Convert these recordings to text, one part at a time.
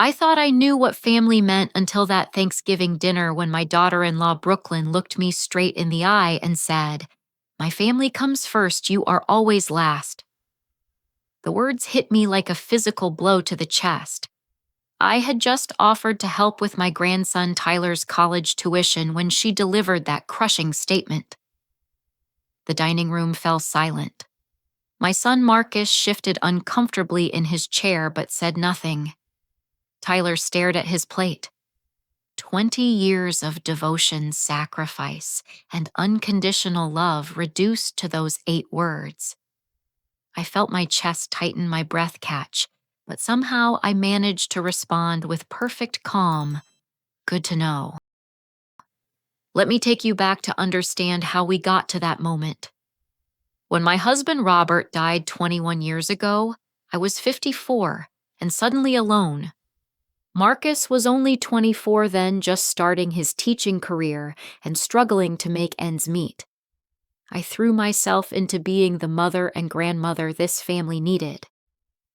I thought I knew what family meant until that Thanksgiving dinner when my daughter-in-law Brooklyn looked me straight in the eye and said, "My family comes first, you are always last." The words hit me like a physical blow to the chest. I had just offered to help with my grandson Tyler's college tuition when she delivered that crushing statement. The dining room fell silent. My son Marcus shifted uncomfortably in his chair but said nothing. Tyler stared at his plate. 20 years of devotion, sacrifice, and unconditional love reduced to those 8 words. I felt my chest tighten, my breath catch, but somehow I managed to respond with perfect calm. Good to know. Let me take you back to understand how we got to that moment. When my husband Robert died 21 years ago, I was 54 and suddenly alone. Marcus was only 24 then, just starting his teaching career and struggling to make ends meet. I threw myself into being the mother and grandmother this family needed.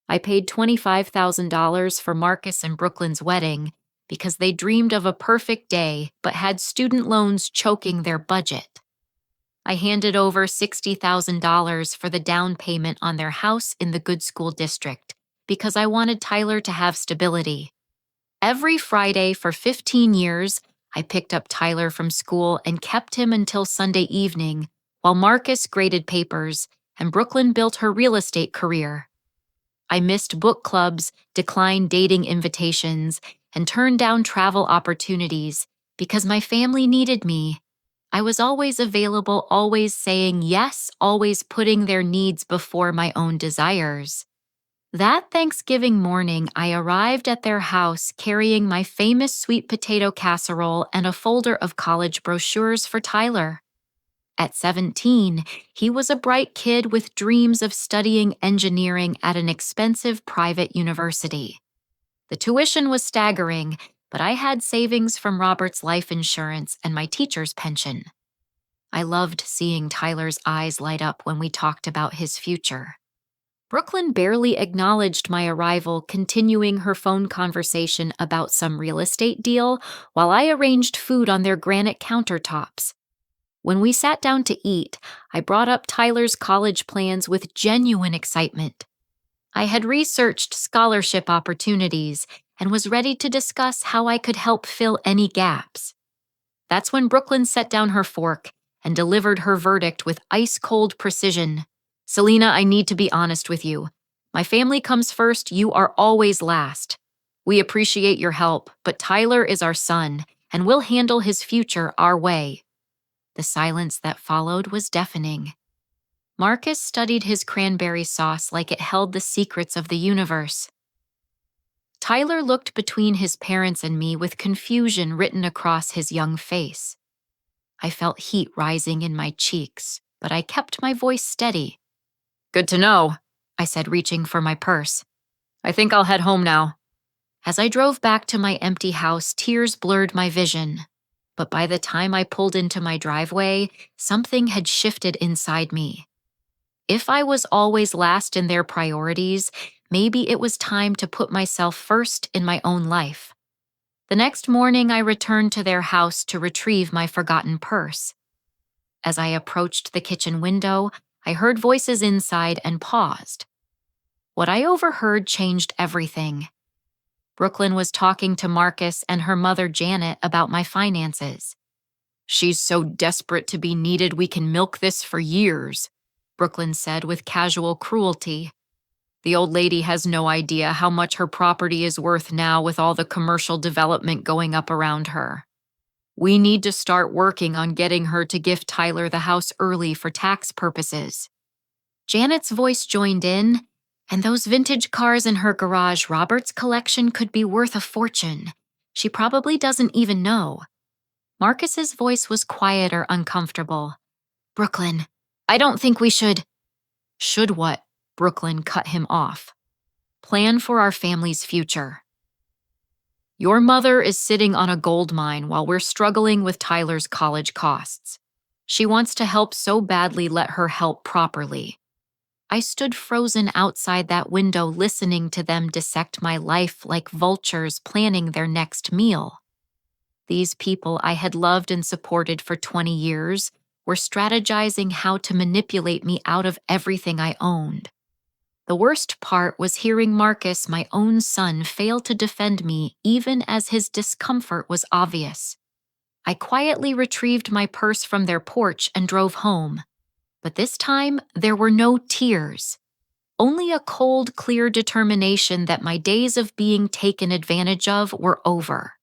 I paid $25,000 for Marcus and Brooklyn's wedding because they dreamed of a perfect day but had student loans choking their budget. I handed over $60,000 for the down payment on their house in the good school district because I wanted Tyler to have stability. Every Friday for 15 years, I picked up Tyler from school and kept him until Sunday evening while Marcus graded papers and Brooklyn built her real estate career. I missed book clubs, declined dating invitations, and turned down travel opportunities because my family needed me. I was always available, always saying yes, always putting their needs before my own desires. That Thanksgiving morning, I arrived at their house carrying my famous sweet potato casserole and a folder of college brochures for Tyler. At 17, he was a bright kid with dreams of studying engineering at an expensive private university. The tuition was staggering, but I had savings from Robert's life insurance and my teacher's pension. I loved seeing Tyler's eyes light up when we talked about his future. Brooklyn barely acknowledged my arrival, continuing her phone conversation about some real estate deal while I arranged food on their granite countertops. When we sat down to eat, I brought up Tyler's college plans with genuine excitement. I had researched scholarship opportunities and was ready to discuss how I could help fill any gaps. That's when Brooklyn set down her fork and delivered her verdict with ice-cold precision. "Selena, I need to be honest with you. My family comes first, you are always last. We appreciate your help, but Tyler is our son, and we'll handle his future our way." The silence that followed was deafening. Marcus studied his cranberry sauce like it held the secrets of the universe. Tyler looked between his parents and me with confusion written across his young face. I felt heat rising in my cheeks, but I kept my voice steady. "Good to know," I said, reaching for my purse. "I think I'll head home now." As I drove back to my empty house, tears blurred my vision. But by the time I pulled into my driveway, something had shifted inside me. If I was always last in their priorities, maybe it was time to put myself first in my own life. The next morning, I returned to their house to retrieve my forgotten purse. As I approached the kitchen window, I heard voices inside and paused. What I overheard changed everything. Brooklyn was talking to Marcus and her mother Janet about my finances. "She's so desperate to be needed we can milk this for years," Brooklyn said with casual cruelty. "The old lady has no idea how much her property is worth now with all the commercial development going up around her. We need to start working on getting her to gift Tyler the house early for tax purposes." Janet's voice joined in, "And those vintage cars in her garage, Robert's collection could be worth a fortune. She probably doesn't even know." Marcus's voice was quieter, uncomfortable. "Brooklyn, I don't think we should—" "Should what?" Brooklyn cut him off. "Plan for our family's future. Your mother is sitting on a gold mine while we're struggling with Tyler's college costs. She wants to help so badly, let her help properly. I stood frozen outside that window listening to them dissect my life like vultures planning their next meal. These people I had loved and supported for 20 years were strategizing how to manipulate me out of everything I owned. The worst part was hearing Marcus, my own son, fail to defend me even as his discomfort was obvious. I quietly retrieved my purse from their porch and drove home. But this time, there were no tears. Only a cold, clear determination that my days of being taken advantage of were over.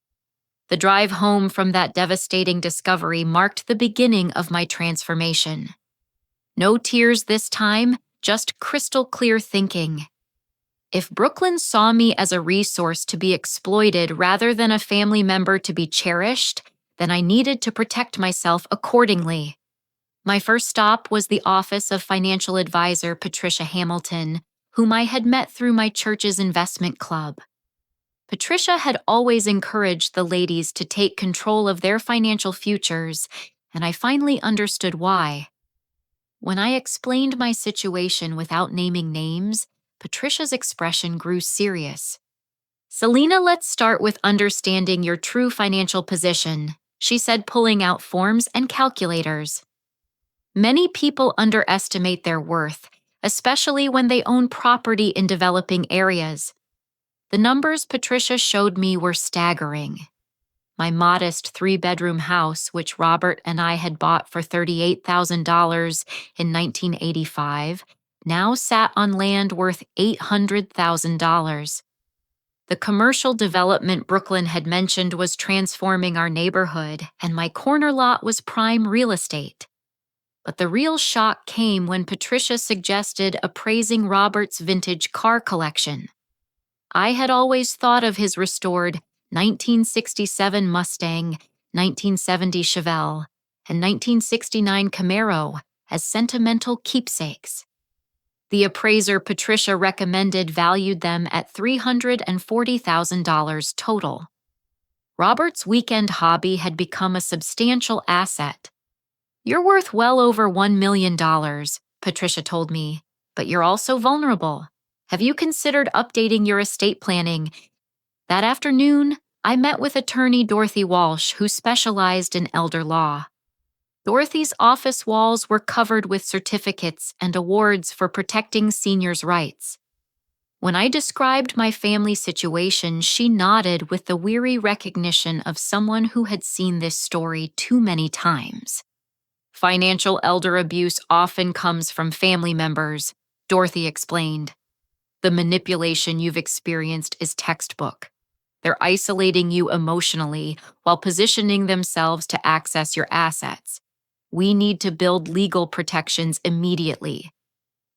The drive home from that devastating discovery marked the beginning of my transformation. No tears this time, just crystal clear thinking. If Brooklyn saw me as a resource to be exploited rather than a family member to be cherished, then I needed to protect myself accordingly. My first stop was the office of financial advisor Patricia Hamilton, whom I had met through my church's investment club. Patricia had always encouraged the ladies to take control of their financial futures, and I finally understood why. When I explained my situation without naming names, Patricia's expression grew serious. "Selena, let's start with understanding your true financial position," she said, pulling out forms and calculators. Many people underestimate their worth, especially when they own property in developing areas. The numbers Patricia showed me were staggering. My modest 3-bedroom house, which Robert and I had bought for $38,000 in 1985, now sat on land worth $800,000. The commercial development Brooklyn had mentioned was transforming our neighborhood, and my corner lot was prime real estate. But the real shock came when Patricia suggested appraising Robert's vintage car collection. I had always thought of his restored 1967 Mustang, 1970 Chevelle, and 1969 Camaro as sentimental keepsakes. The appraiser Patricia recommended valued them at $340,000 total. Robert's weekend hobby had become a substantial asset. "You're worth well over $1 million, Patricia told me, but you're also vulnerable. Have you considered updating your estate planning?" That afternoon, I met with attorney Dorothy Walsh, who specialized in elder law. Dorothy's office walls were covered with certificates and awards for protecting seniors' rights. When I described my family situation, she nodded with the weary recognition of someone who had seen this story too many times. "Financial elder abuse often comes from family members," Dorothy explained. "The manipulation you've experienced is textbook. They're isolating you emotionally while positioning themselves to access your assets. We need to build legal protections immediately."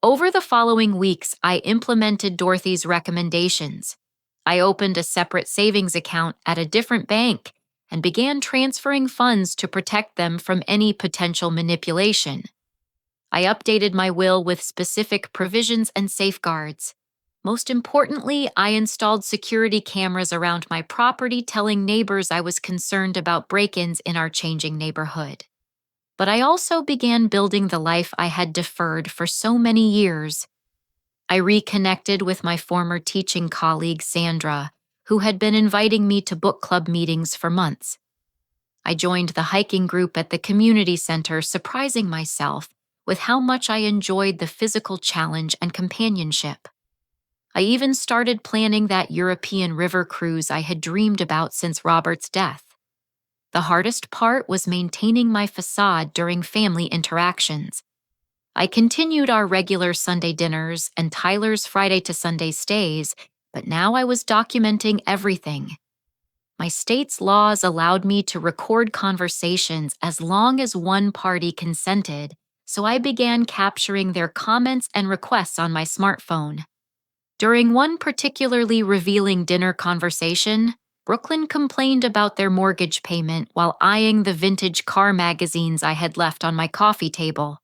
Over the following weeks, I implemented Dorothy's recommendations. I opened a separate savings account at a different bank and began transferring funds to protect them from any potential manipulation. I updated my will with specific provisions and safeguards. Most importantly, I installed security cameras around my property, telling neighbors I was concerned about break-ins in our changing neighborhood. But I also began building the life I had deferred for so many years. I reconnected with my former teaching colleague, Sandra, who had been inviting me to book club meetings for months. I joined the hiking group at the community center, surprising myself with how much I enjoyed the physical challenge and companionship. I even started planning that European river cruise I had dreamed about since Robert's death. The hardest part was maintaining my facade during family interactions. I continued our regular Sunday dinners and Tyler's Friday to Sunday stays, but now I was documenting everything. My state's laws allowed me to record conversations as long as one party consented, so I began capturing their comments and requests on my smartphone. During one particularly revealing dinner conversation, Brooklyn complained about their mortgage payment while eyeing the vintage car magazines I had left on my coffee table.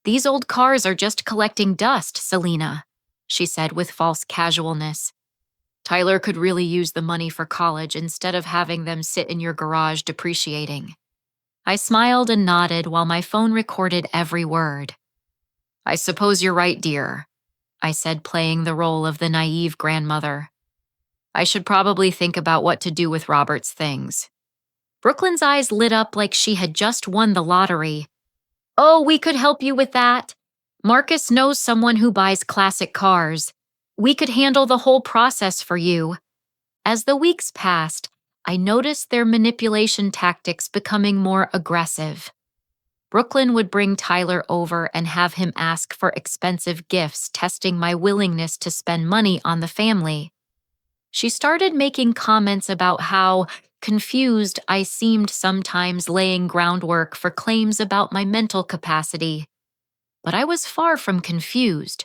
"These old cars are just collecting dust, Selena," she said with false casualness. "Tyler could really use the money for college instead of having them sit in your garage depreciating." I smiled and nodded while my phone recorded every word. I suppose you're right, dear, I said, playing the role of the naive grandmother. I should probably think about what to do with Robert's things. Brooklyn's eyes lit up like she had just won the lottery. Oh, we could help you with that. Marcus knows someone who buys classic cars. We could handle the whole process for you. As the weeks passed, I noticed their manipulation tactics becoming more aggressive. Brooklyn would bring Tyler over and have him ask for expensive gifts, testing my willingness to spend money on the family. She started making comments about how confused I seemed sometimes, laying groundwork for claims about my mental capacity. But I was far from confused.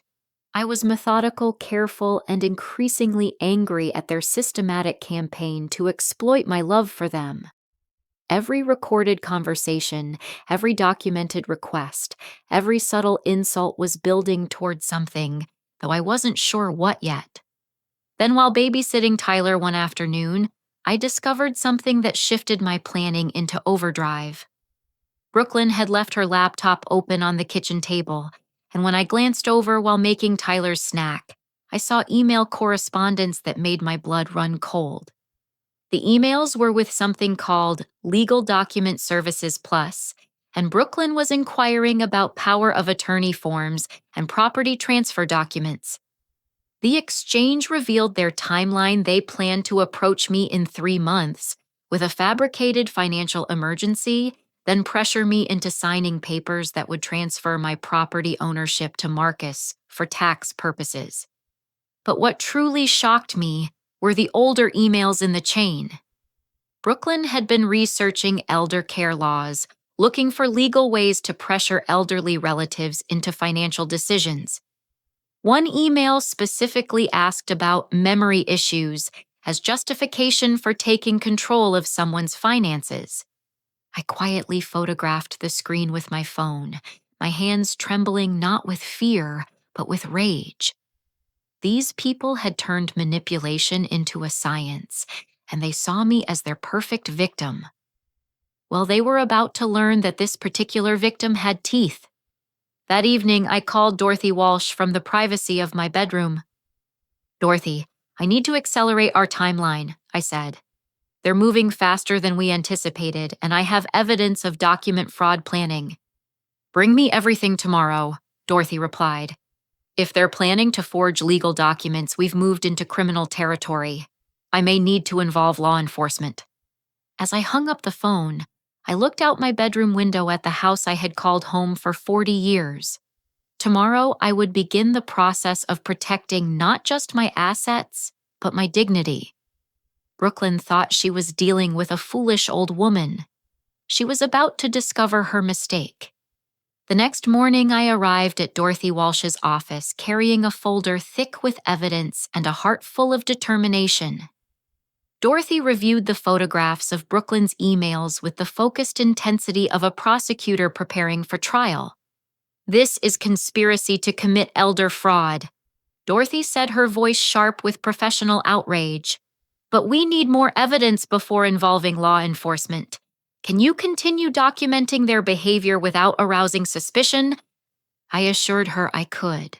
I was methodical, careful, and increasingly angry at their systematic campaign to exploit my love for them. Every recorded conversation, every documented request, every subtle insult was building toward something, though I wasn't sure what yet. Then, while babysitting Tyler one afternoon, I discovered something that shifted my planning into overdrive. Brooklyn had left her laptop open on the kitchen table, and when I glanced over while making Tyler's snack, I saw email correspondence that made my blood run cold. The emails were with something called Legal Document Services Plus, and Brooklyn was inquiring about power of attorney forms and property transfer documents. The exchange revealed their timeline. They planned to approach me in 3 months with a fabricated financial emergency, then pressure me into signing papers that would transfer my property ownership to Marcus for tax purposes. But what truly shocked me were the older emails in the chain. Brooklyn had been researching elder care laws, looking for legal ways to pressure elderly relatives into financial decisions. One email specifically asked about memory issues as justification for taking control of someone's finances. I quietly photographed the screen with my phone, my hands trembling not with fear, but with rage. These people had turned manipulation into a science, and they saw me as their perfect victim. Well, they were about to learn that this particular victim had teeth. That evening, I called Dorothy Walsh from the privacy of my bedroom. Dorothy, I need to accelerate our timeline, I said. They're moving faster than we anticipated, and I have evidence of document fraud planning. Bring me everything tomorrow, Dorothy replied. If they're planning to forge legal documents, we've moved into criminal territory. I may need to involve law enforcement. As I hung up the phone, I looked out my bedroom window at the house I had called home for 40 years. Tomorrow, I would begin the process of protecting not just my assets, but my dignity. Brooklyn thought she was dealing with a foolish old woman. She was about to discover her mistake. The next morning, I arrived at Dorothy Walsh's office carrying a folder thick with evidence and a heart full of determination. Dorothy reviewed the photographs of Brooklyn's emails with the focused intensity of a prosecutor preparing for trial. This is conspiracy to commit elder fraud. Dorothy said, her voice sharp with professional outrage. But we need more evidence before involving law enforcement. Can you continue documenting their behavior without arousing suspicion? I assured her I could.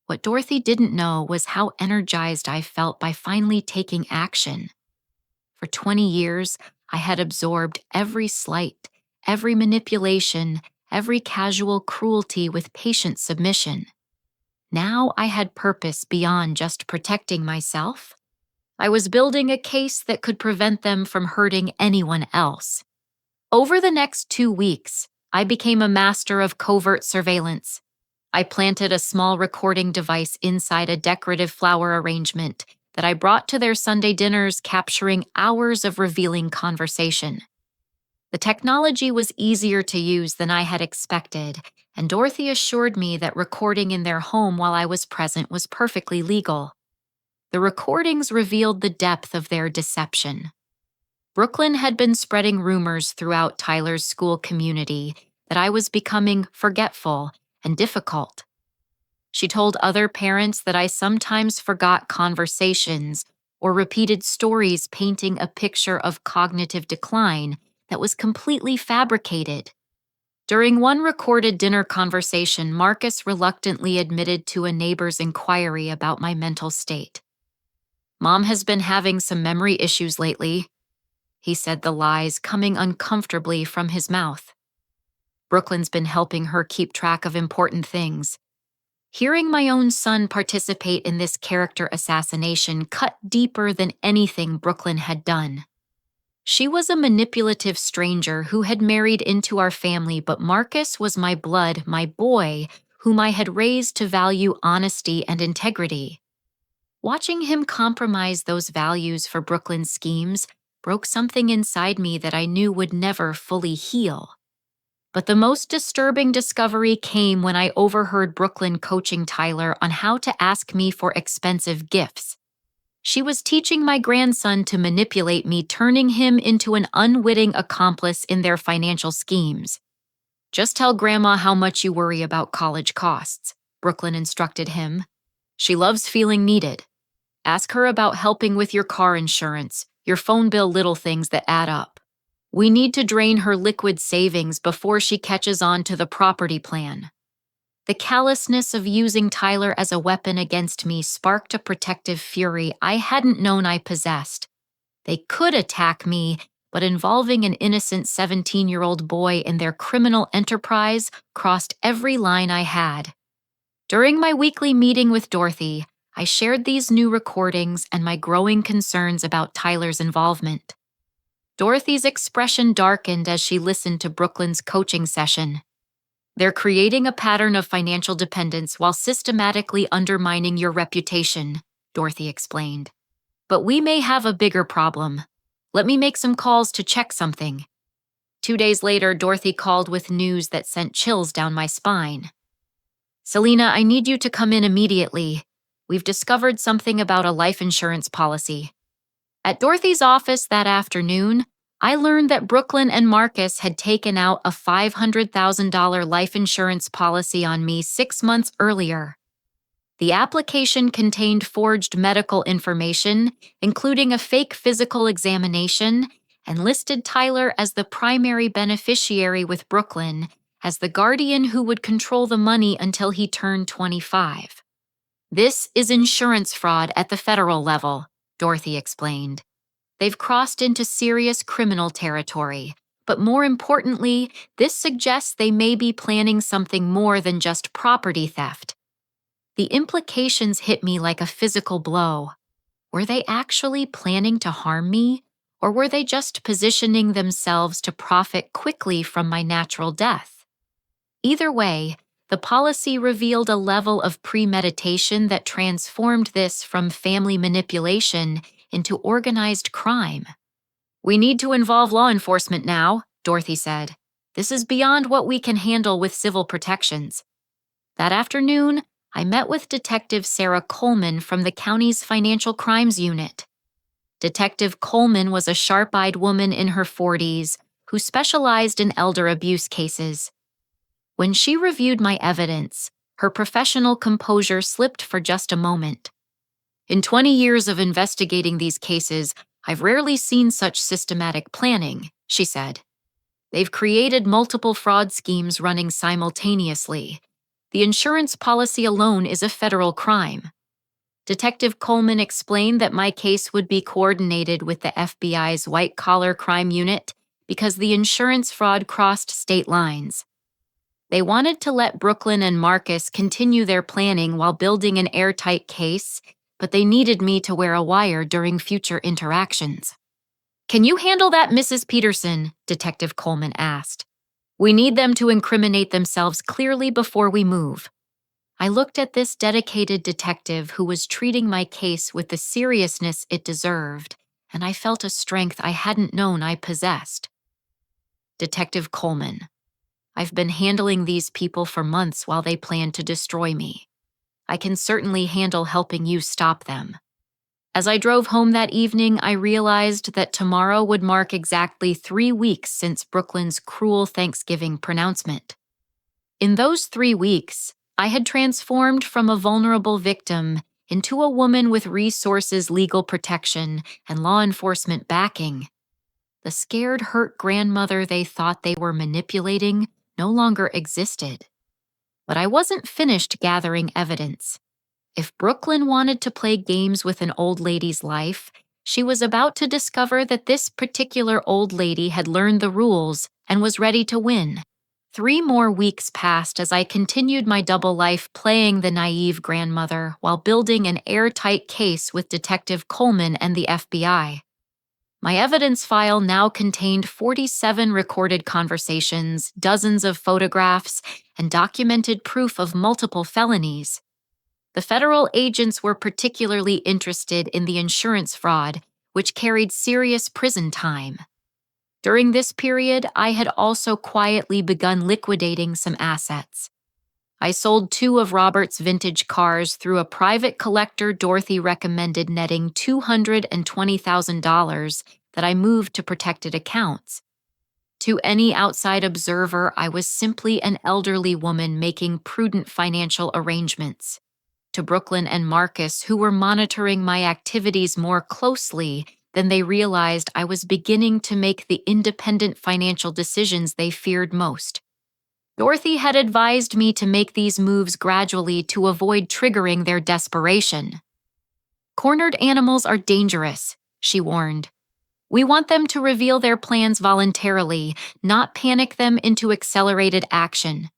What Dorothy didn't know was how energized I felt by finally taking action. For 20 years, I had absorbed every slight, every manipulation, every casual cruelty with patient submission. Now I had purpose beyond just protecting myself. I was building a case that could prevent them from hurting anyone else. Over the next 2 weeks, I became a master of covert surveillance. I planted a small recording device inside a decorative flower arrangement that I brought to their Sunday dinners, capturing hours of revealing conversation. The technology was easier to use than I had expected, and Dorothy assured me that recording in their home while I was present was perfectly legal. The recordings revealed the depth of their deception. Brooklyn had been spreading rumors throughout Tyler's school community that I was becoming forgetful and difficult. She told other parents that I sometimes forgot conversations or repeated stories, painting a picture of cognitive decline that was completely fabricated. During one recorded dinner conversation, Marcus reluctantly admitted to a neighbor's inquiry about my mental state. "Mom has been having some memory issues lately," he said, the lies coming uncomfortably from his mouth. "Brooklyn's been helping her keep track of important things." Hearing my own son participate in this character assassination cut deeper than anything Brooklyn had done. She was a manipulative stranger who had married into our family, but Marcus was my blood, my boy, whom I had raised to value honesty and integrity. Watching him compromise those values for Brooklyn's schemes broke something inside me that I knew would never fully heal. But the most disturbing discovery came when I overheard Brooklyn coaching Tyler on how to ask me for expensive gifts. She was teaching my grandson to manipulate me, turning him into an unwitting accomplice in their financial schemes. "Just tell Grandma how much you worry about college costs," Brooklyn instructed him. "She loves feeling needed. Ask her about helping with your car insurance, your phone bill, little things that add up. We need to drain her liquid savings before she catches on to the property plan." The callousness of using Tyler as a weapon against me sparked a protective fury I hadn't known I possessed. They could attack me, but involving an innocent 17-year-old boy in their criminal enterprise crossed every line I had. During my weekly meeting with Dorothy, I shared these new recordings and my growing concerns about Tyler's involvement. Dorothy's expression darkened as she listened to Brooklyn's coaching session. "They're creating a pattern of financial dependence while systematically undermining your reputation," Dorothy explained. "But we may have a bigger problem. Let me make some calls to check something." 2 days later, Dorothy called with news that sent chills down my spine. "Selena, I need you to come in immediately. We've discovered something about a life insurance policy." At Dorothy's office that afternoon, I learned that Brooklyn and Marcus had taken out a $500,000 life insurance policy on me 6 months earlier. The application contained forged medical information, including a fake physical examination, and listed Tyler as the primary beneficiary with Brooklyn, as the guardian who would control the money until he turned 25. "This is insurance fraud at the federal level," Dorothy explained. "They've crossed into serious criminal territory, but more importantly, this suggests they may be planning something more than just property theft." The implications hit me like a physical blow. Were they actually planning to harm me, or were they just positioning themselves to profit quickly from my natural death? Either way, the policy revealed a level of premeditation that transformed this from family manipulation into organized crime. "We need to involve law enforcement now," Dorothy said. "This is beyond what we can handle with civil protections." That afternoon, I met with Detective Sarah Coleman from the county's Financial Crimes Unit. Detective Coleman was a sharp-eyed woman in her 40s who specialized in elder abuse cases. When she reviewed my evidence, her professional composure slipped for just a moment. "In 20 years of investigating these cases, I've rarely seen such systematic planning," she said. "They've created multiple fraud schemes running simultaneously. The insurance policy alone is a federal crime." Detective Coleman explained that my case would be coordinated with the FBI's white-collar crime unit because the insurance fraud crossed state lines. They wanted to let Brooklyn and Marcus continue their planning while building an airtight case, but they needed me to wear a wire during future interactions. "Can you handle that, Mrs. Peterson?" Detective Coleman asked. "We need them to incriminate themselves clearly before we move." I looked at this dedicated detective who was treating my case with the seriousness it deserved, and I felt a strength I hadn't known I possessed. "Detective Coleman, I've been handling these people for months while they plan to destroy me. I can certainly handle helping you stop them." As I drove home that evening, I realized that tomorrow would mark exactly 3 weeks since Brooklyn's cruel Thanksgiving pronouncement. In those 3 weeks, I had transformed from a vulnerable victim into a woman with resources, legal protection, and law enforcement backing. The scared, hurt grandmother they thought they were manipulating no longer existed. But I wasn't finished gathering evidence. If Brooklyn wanted to play games with an old lady's life, she was about to discover that this particular old lady had learned the rules and was ready to win. 3 more weeks passed as I continued my double life playing the naive grandmother while building an airtight case with Detective Coleman and the FBI. My evidence file now contained 47 recorded conversations, dozens of photographs, and documented proof of multiple felonies. The federal agents were particularly interested in the insurance fraud, which carried serious prison time. During this period, I had also quietly begun liquidating some assets. I sold 2 of Robert's vintage cars through a private collector Dorothy recommended, netting $220,000 that I moved to protected accounts. To any outside observer, I was simply an elderly woman making prudent financial arrangements. To Brooklyn and Marcus, who were monitoring my activities more closely than they realized, I was beginning to make the independent financial decisions they feared most. Dorothy had advised me to make these moves gradually to avoid triggering their desperation. "Cornered animals are dangerous," she warned. "We want them to reveal their plans voluntarily, not panic them into accelerated action."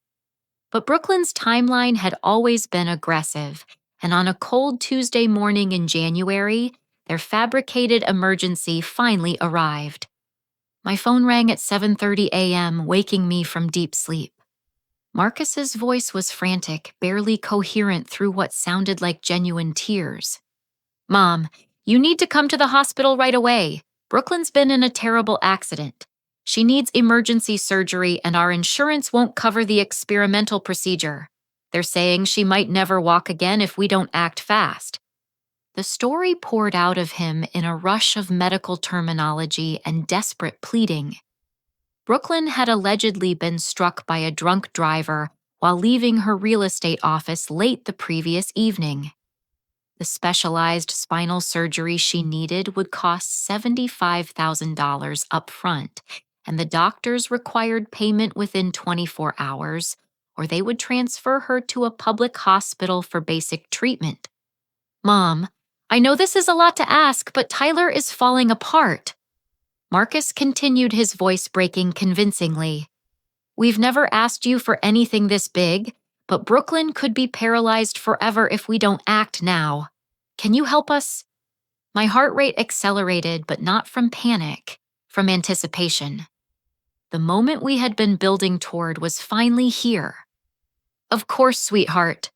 But Brooklyn's timeline had always been aggressive, and on a cold Tuesday morning in January, their fabricated emergency finally arrived. My phone rang at 7:30 a.m., waking me from deep sleep. Marcus's voice was frantic, barely coherent through what sounded like genuine tears. "Mom, you need to come to the hospital right away. Brooklyn's been in a terrible accident. She needs emergency surgery and our insurance won't cover the experimental procedure. They're saying she might never walk again if we don't act fast." The story poured out of him in a rush of medical terminology and desperate pleading. Brooklyn had allegedly been struck by a drunk driver while leaving her real estate office late the previous evening. The specialized spinal surgery she needed would cost $75,000 upfront, and the doctors required payment within 24 hours, or they would transfer her to a public hospital for basic treatment. "Mom, I know this is a lot to ask, but Tyler is falling apart." Marcus continued, his voice breaking convincingly. "We've never asked you for anything this big, but Brooklyn could be paralyzed forever if we don't act now. Can you help us?" My heart rate accelerated, but not from panic, from anticipation. The moment we had been building toward was finally here. "Of course, sweetheart,"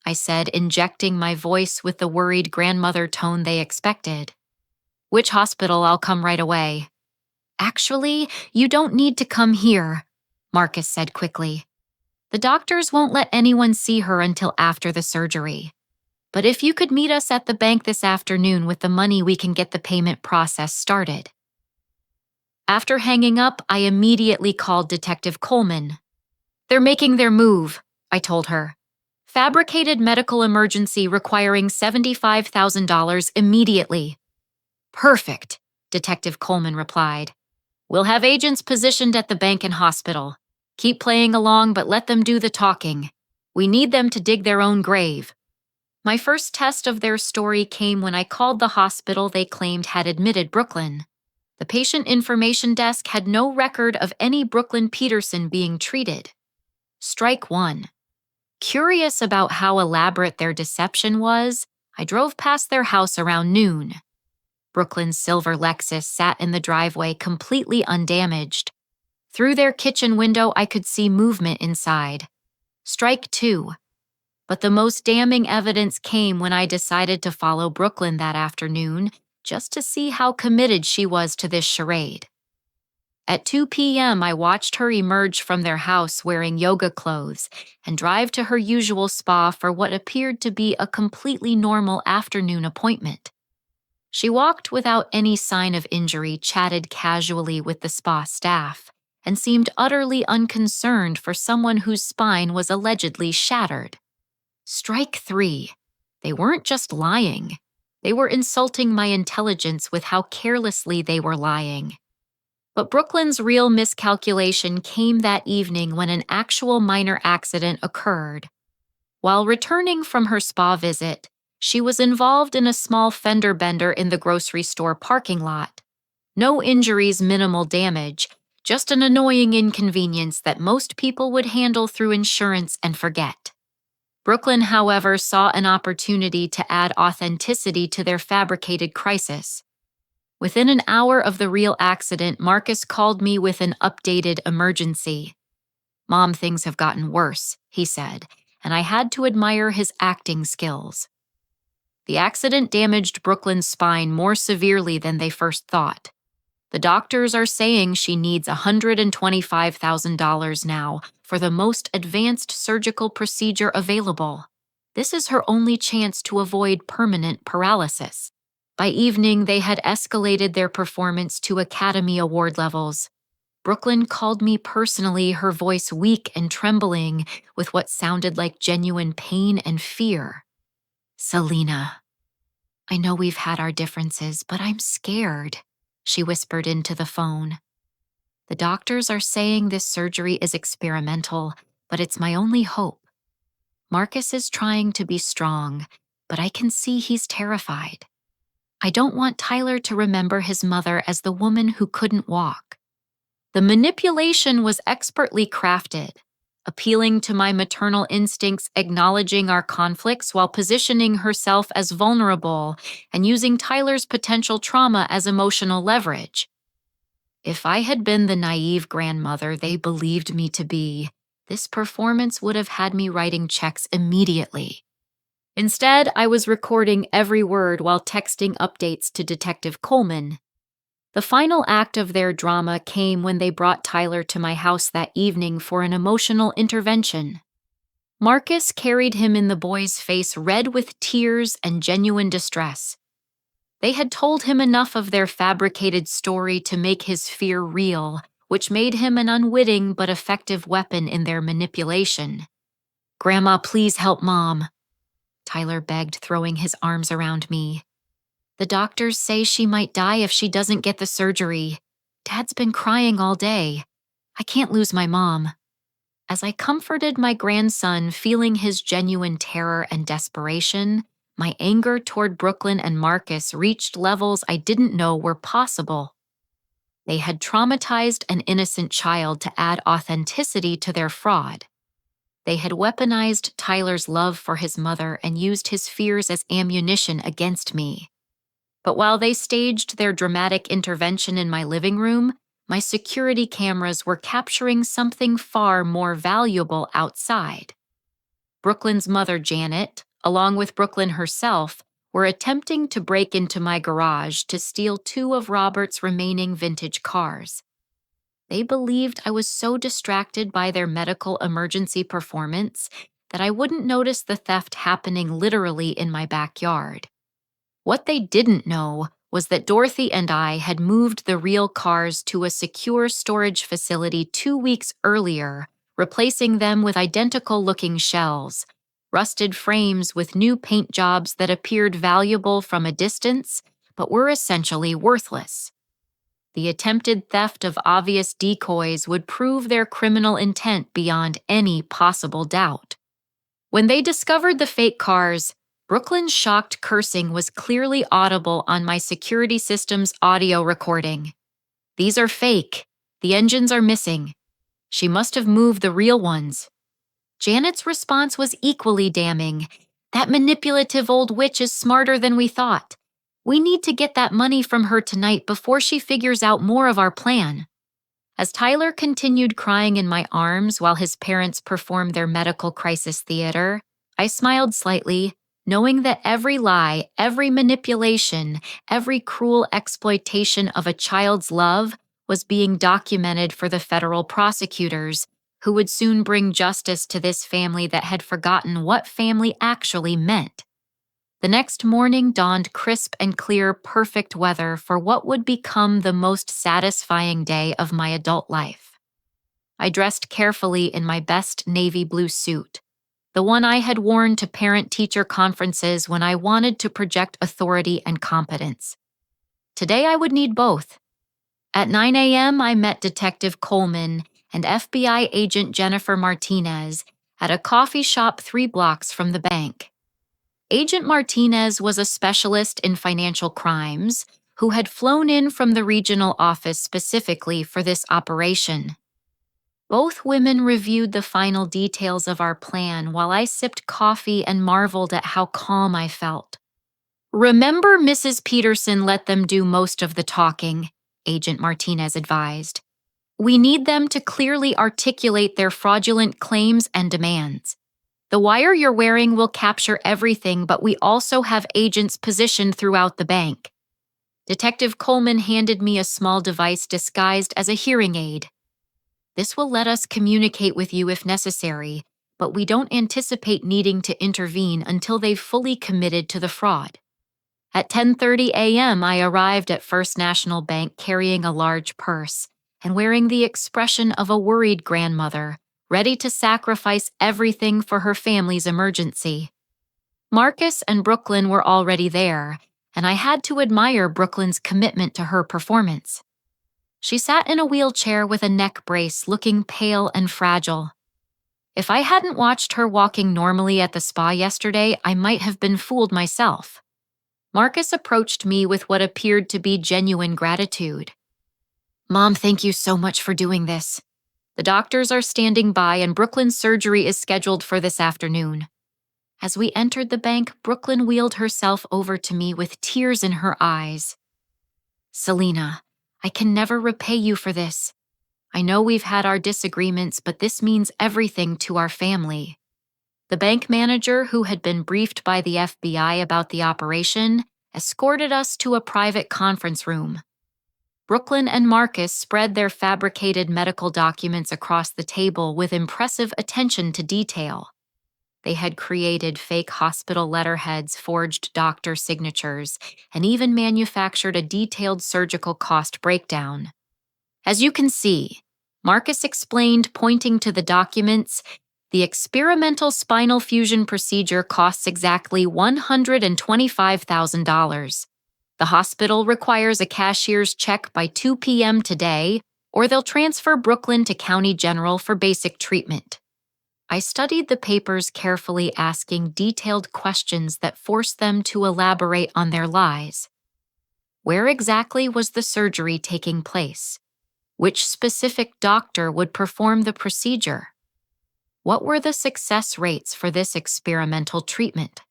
I said, injecting my voice with the worried grandmother tone they expected. "Which hospital? I'll come right away." "Actually, you don't need to come here," Marcus said quickly. "The doctors won't let anyone see her until after the surgery. But if you could meet us at the bank this afternoon with the money, we can get the payment process started." After hanging up, I immediately called Detective Coleman. "They're making their move," I told her. "Fabricated medical emergency requiring $75,000 immediately." "Perfect," Detective Coleman replied. "We'll have agents positioned at the bank and hospital. Keep playing along, but let them do the talking. We need them to dig their own grave." My first test of their story came when I called the hospital they claimed had admitted Brooklyn. The patient information desk had no record of any Brooklyn Peterson being treated. Strike one. Curious about how elaborate their deception was, I drove past their house around noon. Brooklyn's silver Lexus sat in the driveway completely undamaged. Through their kitchen window, I could see movement inside. Strike two. But the most damning evidence came when I decided to follow Brooklyn that afternoon, just to see how committed she was to this charade. At 2 p.m., I watched her emerge from their house wearing yoga clothes and drive to her usual spa for what appeared to be a completely normal afternoon appointment. She walked without any sign of injury, chatted casually with the spa staff, and seemed utterly unconcerned for someone whose spine was allegedly shattered. Strike three. They weren't just lying. They were insulting my intelligence with how carelessly they were lying. But Brooklyn's real miscalculation came that evening when an actual minor accident occurred. While returning from her spa visit, she was involved in a small fender bender in the grocery store parking lot. No injuries, minimal damage, just an annoying inconvenience that most people would handle through insurance and forget. Brooklyn, however, saw an opportunity to add authenticity to their fabricated crisis. Within an hour of the real accident, Marcus called me with an updated emergency. "Mom, things have gotten worse," he said, and I had to admire his acting skills. The accident damaged Brooklyn's spine more severely than they first thought. The doctors are saying she needs $125,000 now for the most advanced surgical procedure available. This is her only chance to avoid permanent paralysis. By evening, they had escalated their performance to Academy Award levels. Brooklyn called me personally, her voice weak and trembling, with what sounded like genuine pain and fear. "Selena, I know we've had our differences, but I'm scared," she whispered into the phone. "The doctors are saying this surgery is experimental, but it's my only hope. Marcus is trying to be strong, but I can see he's terrified. I don't want Tyler to remember his mother as the woman who couldn't walk." The manipulation was expertly crafted, appealing to my maternal instincts, acknowledging our conflicts while positioning herself as vulnerable and using Tyler's potential trauma as emotional leverage. If I had been the naive grandmother they believed me to be, this performance would have had me writing checks immediately. Instead, I was recording every word while texting updates to Detective Coleman. The final act of their drama came when they brought Tyler to my house that evening for an emotional intervention. Marcus carried him in the boy's face red with tears and genuine distress. They had told him enough of their fabricated story to make his fear real, which made him an unwitting but effective weapon in their manipulation. "Grandma, please help Mom," Tyler begged, throwing his arms around me. "The doctors say she might die if she doesn't get the surgery. Dad's been crying all day. I can't lose my mom." As I comforted my grandson, feeling his genuine terror and desperation, my anger toward Brooklyn and Marcus reached levels I didn't know were possible. They had traumatized an innocent child to add authenticity to their fraud. They had weaponized Tyler's love for his mother and used his fears as ammunition against me. But while they staged their dramatic intervention in my living room, my security cameras were capturing something far more valuable outside. Brooklyn's mother, Janet, along with Brooklyn herself, were attempting to break into my garage to steal 2 of Robert's remaining vintage cars. They believed I was so distracted by their medical emergency performance that I wouldn't notice the theft happening literally in my backyard. What they didn't know was that Dorothy and I had moved the real cars to a secure storage facility 2 weeks earlier, replacing them with identical-looking shells, rusted frames with new paint jobs that appeared valuable from a distance, but were essentially worthless. The attempted theft of obvious decoys would prove their criminal intent beyond any possible doubt. When they discovered the fake cars, Brooklyn's shocked cursing was clearly audible on my security system's audio recording. "These are fake. The engines are missing. She must have moved the real ones." Janet's response was equally damning. "That manipulative old witch is smarter than we thought. We need to get that money from her tonight before she figures out more of our plan." As Tyler continued crying in my arms while his parents performed their medical crisis theater, I smiled slightly, knowing that every lie, every manipulation, every cruel exploitation of a child's love was being documented for the federal prosecutors, who would soon bring justice to this family that had forgotten what family actually meant. The next morning dawned crisp and clear, perfect weather for what would become the most satisfying day of my adult life. I dressed carefully in my best navy blue suit, the one I had worn to parent-teacher conferences when I wanted to project authority and competence. Today I would need both. At 9 a.m., I met Detective Coleman and FBI agent Jennifer Martinez at a coffee shop 3 blocks from the bank. Agent Martinez was a specialist in financial crimes who had flown in from the regional office specifically for this operation. Both women reviewed the final details of our plan while I sipped coffee and marveled at how calm I felt. Remember, Mrs. Peterson let them do most of the talking, Agent Martinez advised. We need them to clearly articulate their fraudulent claims and demands. The wire you're wearing will capture everything, but we also have agents positioned throughout the bank. Detective Coleman handed me a small device disguised as a hearing aid. This will let us communicate with you if necessary, but we don't anticipate needing to intervene until they've fully committed to the fraud. At 10:30 a.m., I arrived at First National Bank carrying a large purse and wearing the expression of a worried grandmother, ready to sacrifice everything for her family's emergency. Marcus and Brooklyn were already there, and I had to admire Brooklyn's commitment to her performance. She sat in a wheelchair with a neck brace, looking pale and fragile. If I hadn't watched her walking normally at the spa yesterday, I might have been fooled myself. Marcus approached me with what appeared to be genuine gratitude. Mom, thank you so much for doing this. The doctors are standing by and Brooklyn's surgery is scheduled for this afternoon. As we entered the bank, Brooklyn wheeled herself over to me with tears in her eyes. Selena, I can never repay you for this. I know we've had our disagreements, but this means everything to our family. The bank manager, who had been briefed by the FBI about the operation, escorted us to a private conference room. Brooklyn and Marcus spread their fabricated medical documents across the table with impressive attention to detail. They had created fake hospital letterheads, forged doctor signatures, and even manufactured a detailed surgical cost breakdown. As you can see, Marcus explained, pointing to the documents, the experimental spinal fusion procedure costs exactly $125,000. The hospital requires a cashier's check by 2 p.m. today, or they'll transfer Brooklyn to County General for basic treatment. I studied the papers carefully, asking detailed questions that forced them to elaborate on their lies. Where exactly was the surgery taking place? Which specific doctor would perform the procedure? What were the success rates for this experimental treatment?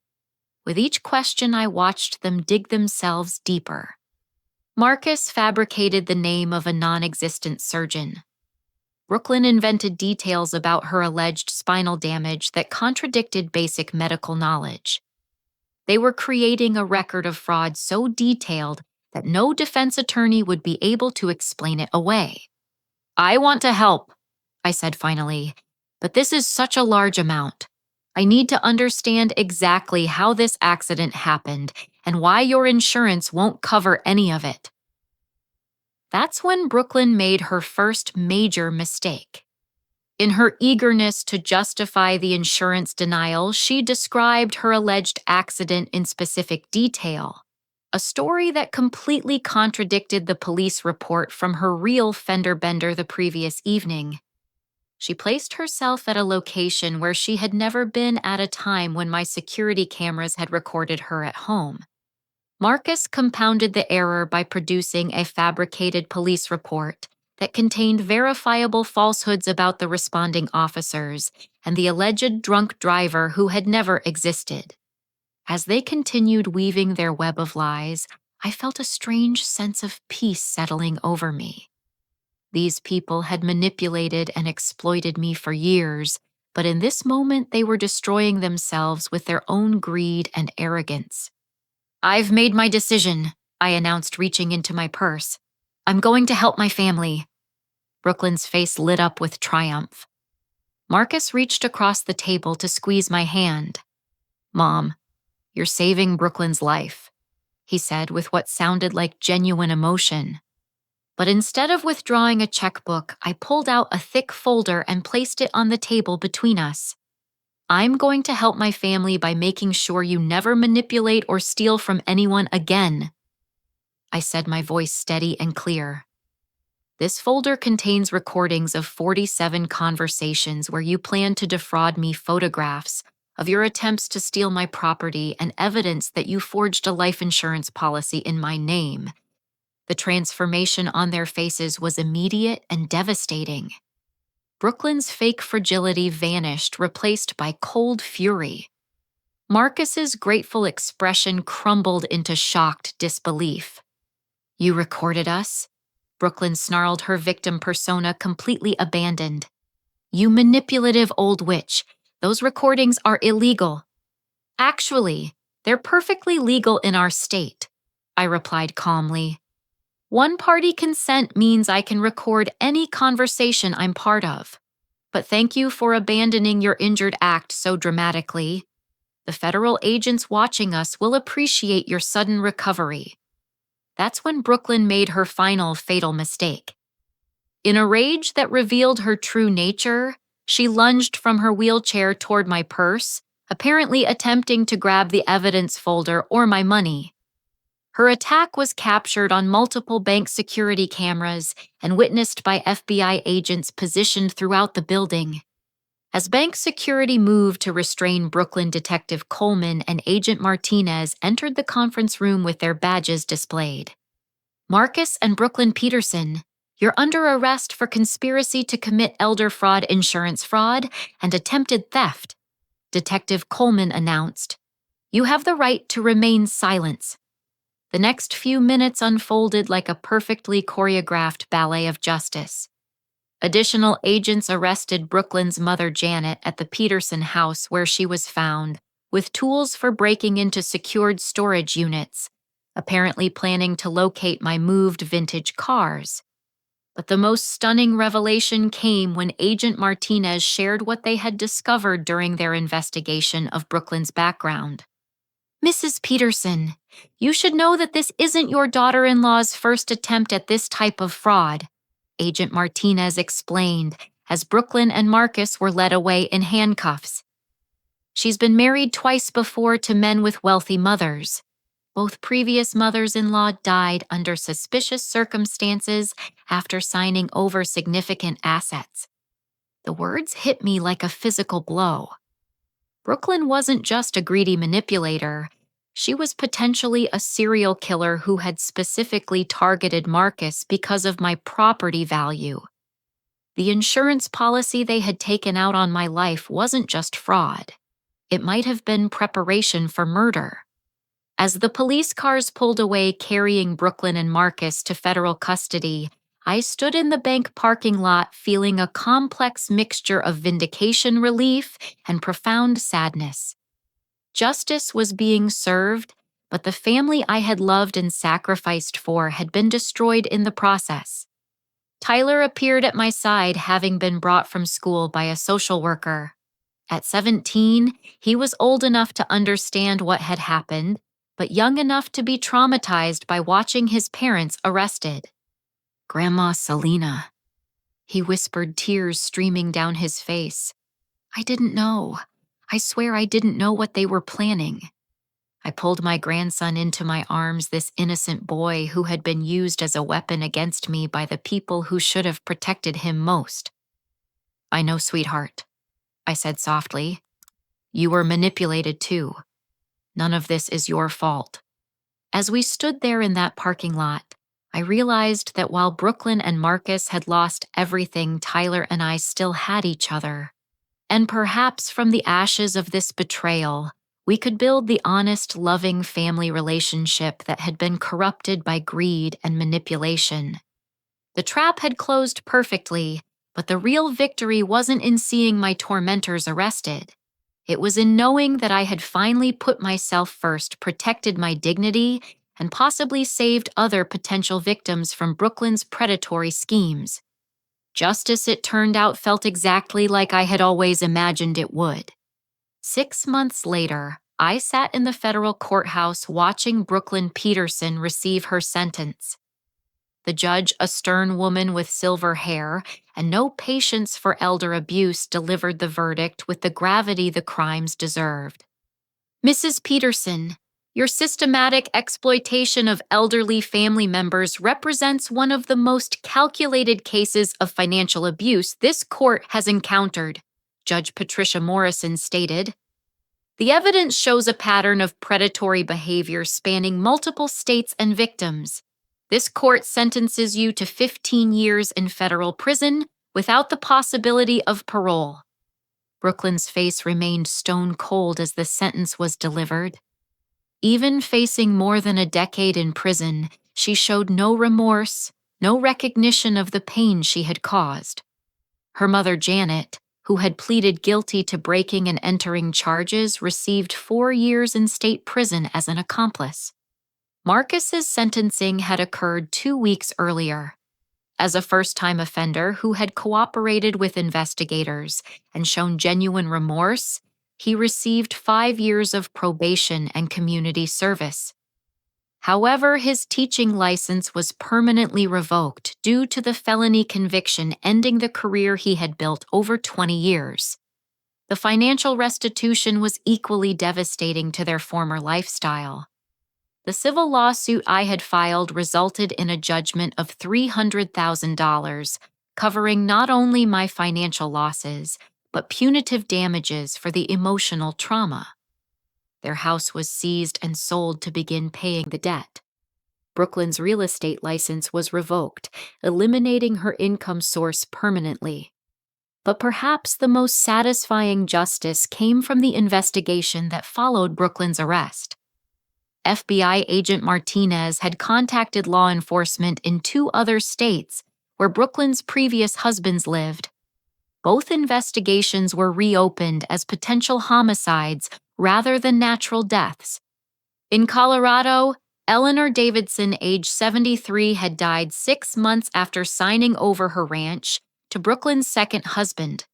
With each question, I watched them dig themselves deeper. Marcus fabricated the name of a non-existent surgeon. Brooklyn invented details about her alleged spinal damage that contradicted basic medical knowledge. They were creating a record of fraud so detailed that no defense attorney would be able to explain it away. I want to help, I said finally, but this is such a large amount. I need to understand exactly how this accident happened and why your insurance won't cover any of it. That's when Brooklyn made her first major mistake. In her eagerness to justify the insurance denial, she described her alleged accident in specific detail, a story that completely contradicted the police report from her real fender bender the previous evening. She placed herself at a location where she had never been at a time when my security cameras had recorded her at home. Marcus compounded the error by producing a fabricated police report that contained verifiable falsehoods about the responding officers and the alleged drunk driver who had never existed. As they continued weaving their web of lies, I felt a strange sense of peace settling over me. These people had manipulated and exploited me for years, but in this moment they were destroying themselves with their own greed and arrogance. I've made my decision, I announced, reaching into my purse. I'm going to help my family. Brooklyn's face lit up with triumph. Marcus reached across the table to squeeze my hand. Mom, you're saving Brooklyn's life, he said with what sounded like genuine emotion. But instead of withdrawing a checkbook, I pulled out a thick folder and placed it on the table between us. I'm going to help my family by making sure you never manipulate or steal from anyone again, I said, my voice steady and clear. This folder contains recordings of 47 conversations where you plan to defraud me, photographs of your attempts to steal my property, and evidence that you forged a life insurance policy in my name. The transformation on their faces was immediate and devastating. Brooklyn's fake fragility vanished, replaced by cold fury. Marcus's grateful expression crumbled into shocked disbelief. "You recorded us?" Brooklyn snarled, her victim persona completely abandoned. "You manipulative old witch. Those recordings are illegal." "Actually, they're perfectly legal in our state," I replied calmly. "One-party consent means I can record any conversation I'm part of. But thank you for abandoning your injured act so dramatically. The federal agents watching us will appreciate your sudden recovery." That's when Brooklyn made her final fatal mistake. In a rage that revealed her true nature, she lunged from her wheelchair toward my purse, apparently attempting to grab the evidence folder or my money. Her attack was captured on multiple bank security cameras and witnessed by FBI agents positioned throughout the building. As bank security moved to restrain Brooklyn, Detective Coleman and Agent Martinez entered the conference room with their badges displayed. "Marcus and Brooklyn Peterson, you're under arrest for conspiracy to commit elder fraud, insurance fraud, and attempted theft," Detective Coleman announced. "You have the right to remain silent." The next few minutes unfolded like a perfectly choreographed ballet of justice. Additional agents arrested Brooklyn's mother, Janet, at the Peterson house where she was found, with tools for breaking into secured storage units, apparently planning to locate my moved vintage cars. But the most stunning revelation came when Agent Martinez shared what they had discovered during their investigation of Brooklyn's background. "Mrs. Peterson, you should know that this isn't your daughter-in-law's first attempt at this type of fraud," Agent Martinez explained as Brooklyn and Marcus were led away in handcuffs. "She's been married twice before to men with wealthy mothers. Both previous mothers-in-law died under suspicious circumstances after signing over significant assets." The words hit me like a physical blow. Brooklyn wasn't just a greedy manipulator. She was potentially a serial killer who had specifically targeted Marcus because of my property value. The insurance policy they had taken out on my life wasn't just fraud. It might have been preparation for murder. As the police cars pulled away carrying Brooklyn and Marcus to federal custody, I stood in the bank parking lot feeling a complex mixture of vindication, relief, and profound sadness. Justice was being served, but the family I had loved and sacrificed for had been destroyed in the process. Tyler appeared at my side, having been brought from school by a social worker. At 17, he was old enough to understand what had happened, but young enough to be traumatized by watching his parents arrested. "Grandma Selena," he whispered, tears streaming down his face. "I didn't know. I swear I didn't know what they were planning." I pulled my grandson into my arms, this innocent boy who had been used as a weapon against me by the people who should have protected him most. "I know, sweetheart," I said softly. "You were manipulated too. None of this is your fault." As we stood there in that parking lot, I realized that while Brooklyn and Marcus had lost everything, Tyler and I still had each other. And perhaps from the ashes of this betrayal, we could build the honest, loving family relationship that had been corrupted by greed and manipulation. The trap had closed perfectly, but the real victory wasn't in seeing my tormentors arrested. It was in knowing that I had finally put myself first, protected my dignity, and possibly saved other potential victims from Brooklyn's predatory schemes. Justice, it turned out, felt exactly like I had always imagined it would. 6 months later, I sat in the federal courthouse watching Brooklyn Peterson receive her sentence. The judge, a stern woman with silver hair and no patience for elder abuse, delivered the verdict with the gravity the crimes deserved. "Mrs. Peterson, Your systematic exploitation of elderly family members represents one of the most calculated cases of financial abuse this court has encountered, Judge Patricia Morrison stated. The evidence shows a pattern of predatory behavior spanning multiple states and victims. This court sentences you to 15 years in federal prison without the possibility of parole. Brooklyn's face remained stone cold as the sentence was delivered. Even facing more than a decade in prison, she showed no remorse, no recognition of the pain she had caused. Her mother, Janet, who had pleaded guilty to breaking and entering charges, received 4 years in state prison as an accomplice. Marcus's sentencing had occurred 2 weeks earlier. As a first-time offender who had cooperated with investigators and shown genuine remorse, he received 5 years of probation and community service. However, his teaching license was permanently revoked due to the felony conviction ending the career he had built over 20 years. The financial restitution was equally devastating to their former lifestyle. The civil lawsuit I had filed resulted in a judgment of $300,000, covering not only my financial losses, but punitive damages for the emotional trauma. Their house was seized and sold to begin paying the debt. Brooklyn's real estate license was revoked, eliminating her income source permanently. But perhaps the most satisfying justice came from the investigation that followed Brooklyn's arrest. FBI agent Martinez had contacted law enforcement in 2 other states where Brooklyn's previous husbands lived. Both investigations were reopened as potential homicides rather than natural deaths. In Colorado, Eleanor Davidson, age 73, had died 6 months after signing over her ranch to Brooklyn's second husband.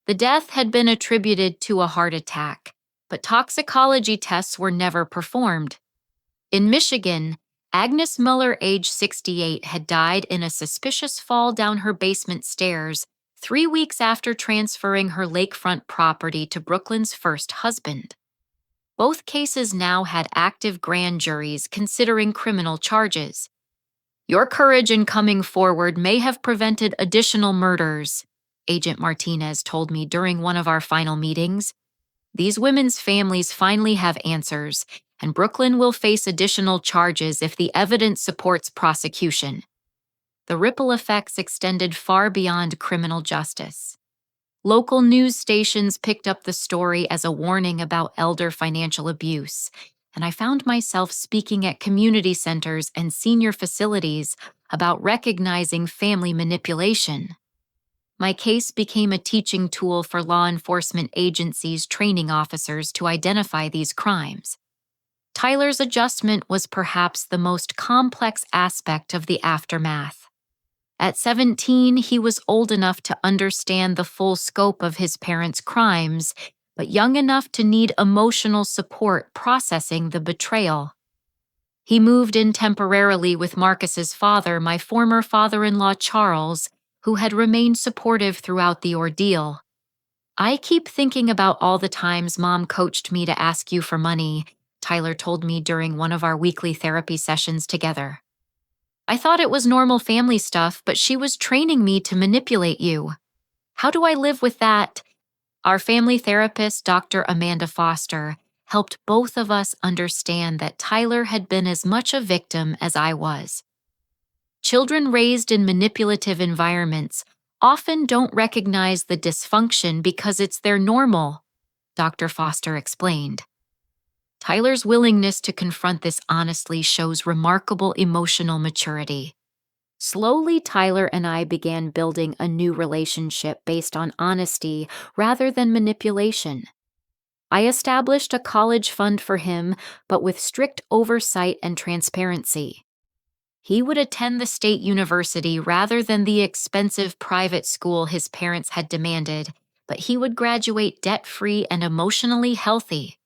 The death had been attributed to a heart attack, but toxicology tests were never performed. In Michigan, Agnes Muller, age 68, had died in a suspicious fall down her basement stairs 3 weeks after transferring her lakefront property to Brooklyn's first husband. Both cases now had active grand juries considering criminal charges. Your courage in coming forward may have prevented additional murders, Agent Martinez told me during one of our final meetings. These women's families finally have answers, and Brooklyn will face additional charges if the evidence supports prosecution. The ripple effects extended far beyond criminal justice. Local news stations picked up the story as a warning about elder financial abuse, and I found myself speaking at community centers and senior facilities about recognizing family manipulation. My case became a teaching tool for law enforcement agencies training officers to identify these crimes. Tyler's adjustment was perhaps the most complex aspect of the aftermath. At 17, he was old enough to understand the full scope of his parents' crimes, but young enough to need emotional support processing the betrayal. He moved in temporarily with Marcus's father, my former father-in-law Charles, who had remained supportive throughout the ordeal. I keep thinking about all the times Mom coached me to ask you for money, Tyler told me during one of our weekly therapy sessions together. I thought it was normal family stuff, but she was training me to manipulate you. How do I live with that? Our family therapist, Dr. Amanda Foster, helped both of us understand that Tyler had been as much a victim as I was. Children raised in manipulative environments often don't recognize the dysfunction because it's their normal, Dr. Foster explained. Tyler's willingness to confront this honestly shows remarkable emotional maturity. Slowly, Tyler and I began building a new relationship based on honesty rather than manipulation. I established a college fund for him, but with strict oversight and transparency. He would attend the state university rather than the expensive private school his parents had demanded, but he would graduate debt-free and emotionally healthy.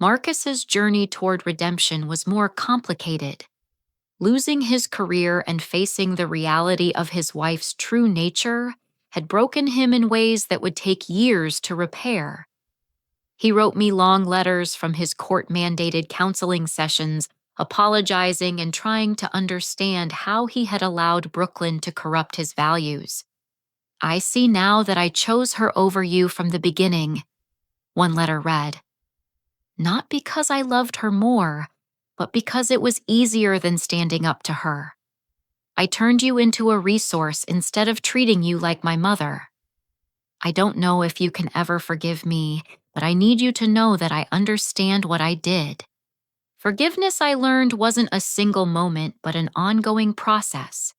Marcus's journey toward redemption was more complicated. Losing his career and facing the reality of his wife's true nature had broken him in ways that would take years to repair. He wrote me long letters from his court-mandated counseling sessions, apologizing and trying to understand how he had allowed Brooklyn to corrupt his values. "I see now that I chose her over you from the beginning," one letter read. "Not because I loved her more, but because it was easier than standing up to her. I turned you into a resource instead of treating you like my mother. I don't know if you can ever forgive me, but I need you to know that I understand what I did. Forgiveness, I learned, wasn't a single moment, but an ongoing process.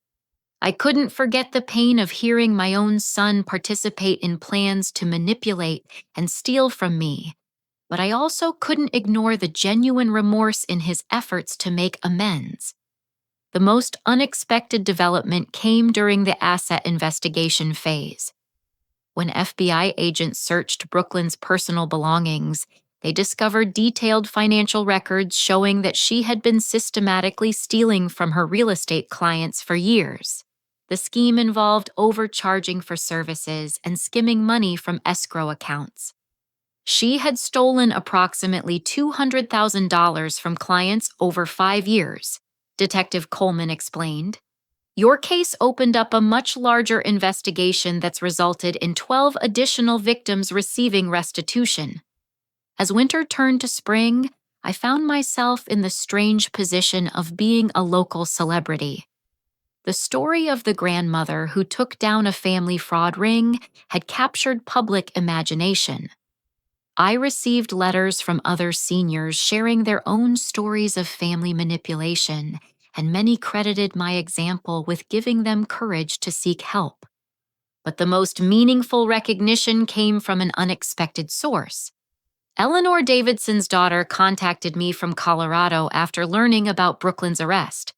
I couldn't forget the pain of hearing my own son participate in plans to manipulate and steal from me, but I also couldn't ignore the genuine remorse in his efforts to make amends. The most unexpected development came during the asset investigation phase. When FBI agents searched Brooklyn's personal belongings, they discovered detailed financial records showing that she had been systematically stealing from her real estate clients for years. The scheme involved overcharging for services and skimming money from escrow accounts. She had stolen approximately $200,000 from clients over 5 years, Detective Coleman explained. Your case opened up a much larger investigation that's resulted in 12 additional victims receiving restitution. As winter turned to spring, I found myself in the strange position of being a local celebrity. The story of the grandmother who took down a family fraud ring had captured public imagination. I received letters from other seniors sharing their own stories of family manipulation, and many credited my example with giving them courage to seek help. But the most meaningful recognition came from an unexpected source. Eleanor Davidson's daughter contacted me from Colorado after learning about Brooklyn's arrest.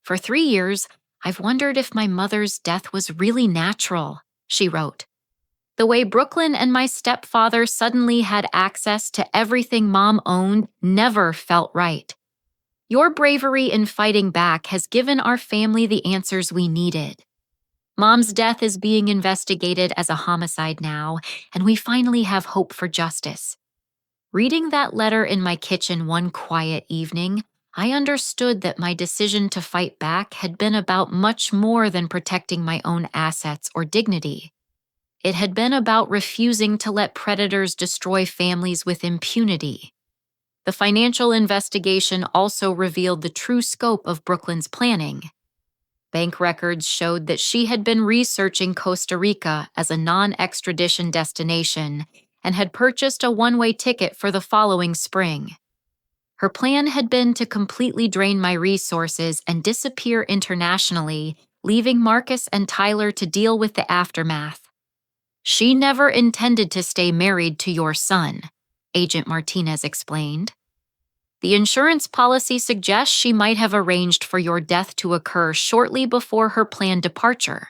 "For 3 years, I've wondered if my mother's death was really natural," she wrote. "The way Brooklyn and my stepfather suddenly had access to everything Mom owned never felt right. Your bravery in fighting back has given our family the answers we needed. Mom's death is being investigated as a homicide now, and we finally have hope for justice." Reading that letter in my kitchen one quiet evening, I understood that my decision to fight back had been about much more than protecting my own assets or dignity. It had been about refusing to let predators destroy families with impunity. The financial investigation also revealed the true scope of Brooklyn's planning. Bank records showed that she had been researching Costa Rica as a non-extradition destination and had purchased a one-way ticket for the following spring. Her plan had been to completely drain my resources and disappear internationally, leaving Marcus and Tyler to deal with the aftermath. "She never intended to stay married to your son," Agent Martinez explained. "The insurance policy suggests she might have arranged for your death to occur shortly before her planned departure.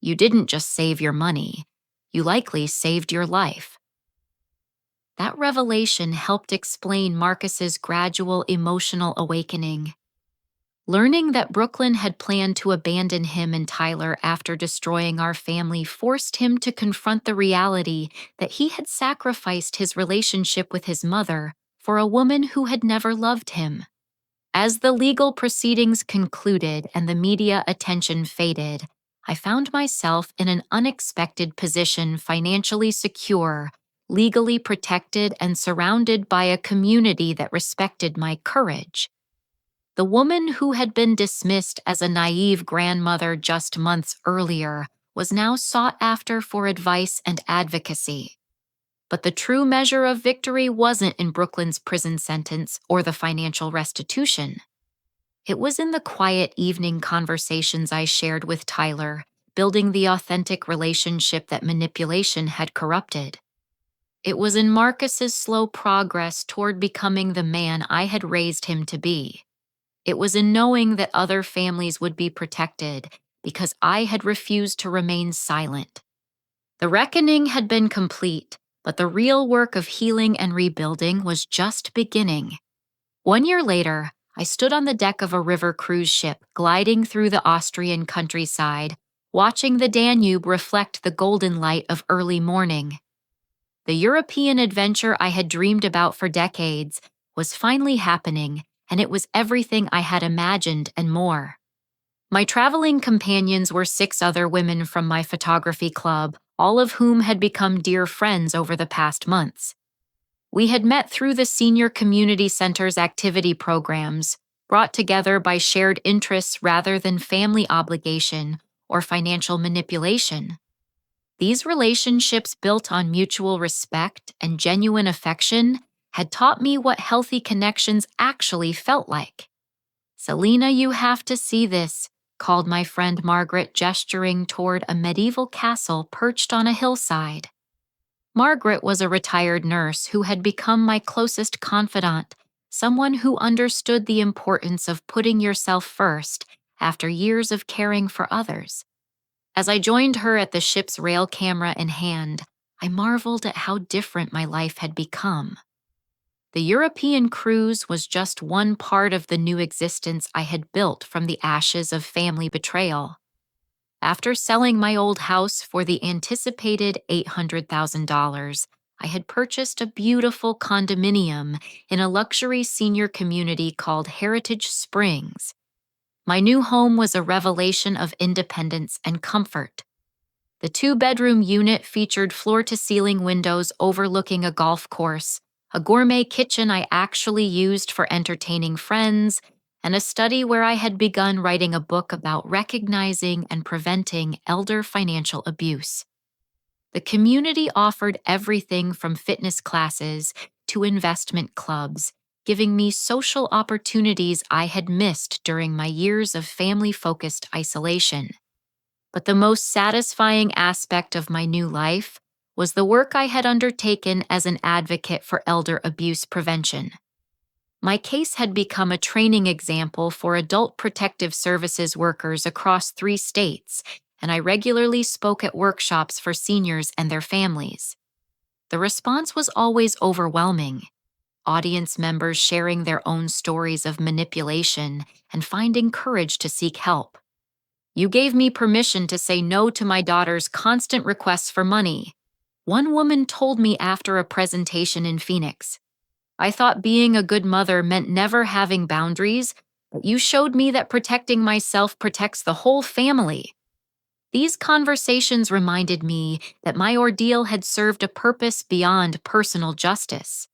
You didn't just save your money, you likely saved your life." That revelation helped explain Marcus's gradual emotional awakening. Learning that Brooklyn had planned to abandon him and Tyler after destroying our family forced him to confront the reality that he had sacrificed his relationship with his mother for a woman who had never loved him. As the legal proceedings concluded and the media attention faded, I found myself in an unexpected position, financially secure, legally protected, and surrounded by a community that respected my courage. The woman who had been dismissed as a naive grandmother just months earlier was now sought after for advice and advocacy. But the true measure of victory wasn't in Brooklyn's prison sentence or the financial restitution. It was in the quiet evening conversations I shared with Tyler, building the authentic relationship that manipulation had corrupted. It was in Marcus's slow progress toward becoming the man I had raised him to be. It was in knowing that other families would be protected because I had refused to remain silent. The reckoning had been complete, but the real work of healing and rebuilding was just beginning. 1 year later, I stood on the deck of a river cruise ship gliding through the Austrian countryside, watching the Danube reflect the golden light of early morning. The European adventure I had dreamed about for decades was finally happening, and it was everything I had imagined and more. My traveling companions were 6 other women from my photography club, all of whom had become dear friends over the past months. We had met through the Senior Community Center's activity programs, brought together by shared interests rather than family obligation or financial manipulation. These relationships, built on mutual respect and genuine affection, had taught me what healthy connections actually felt like. "Selena, you have to see this," called my friend Margaret, gesturing toward a medieval castle perched on a hillside. Margaret was a retired nurse who had become my closest confidant, someone who understood the importance of putting yourself first after years of caring for others. As I joined her at the ship's rail, camera in hand, I marveled at how different my life had become. The European cruise was just one part of the new existence I had built from the ashes of family betrayal. After selling my old house for the anticipated $800,000, I had purchased a beautiful condominium in a luxury senior community called Heritage Springs. My new home was a revelation of independence and comfort. The 2-bedroom unit featured floor-to-ceiling windows overlooking a golf course, a gourmet kitchen I actually used for entertaining friends, and a study where I had begun writing a book about recognizing and preventing elder financial abuse. The community offered everything from fitness classes to investment clubs, giving me social opportunities I had missed during my years of family-focused isolation. But the most satisfying aspect of my new life was the work I had undertaken as an advocate for elder abuse prevention. My case had become a training example for adult protective services workers across 3 states, and I regularly spoke at workshops for seniors and their families. The response was always overwhelming. Audience members sharing their own stories of manipulation and finding courage to seek help. "You gave me permission to say no to my daughter's constant requests for money," one woman told me after a presentation in Phoenix. "I thought being a good mother meant never having boundaries, but you showed me that protecting myself protects the whole family." These conversations reminded me that my ordeal had served a purpose beyond personal justice.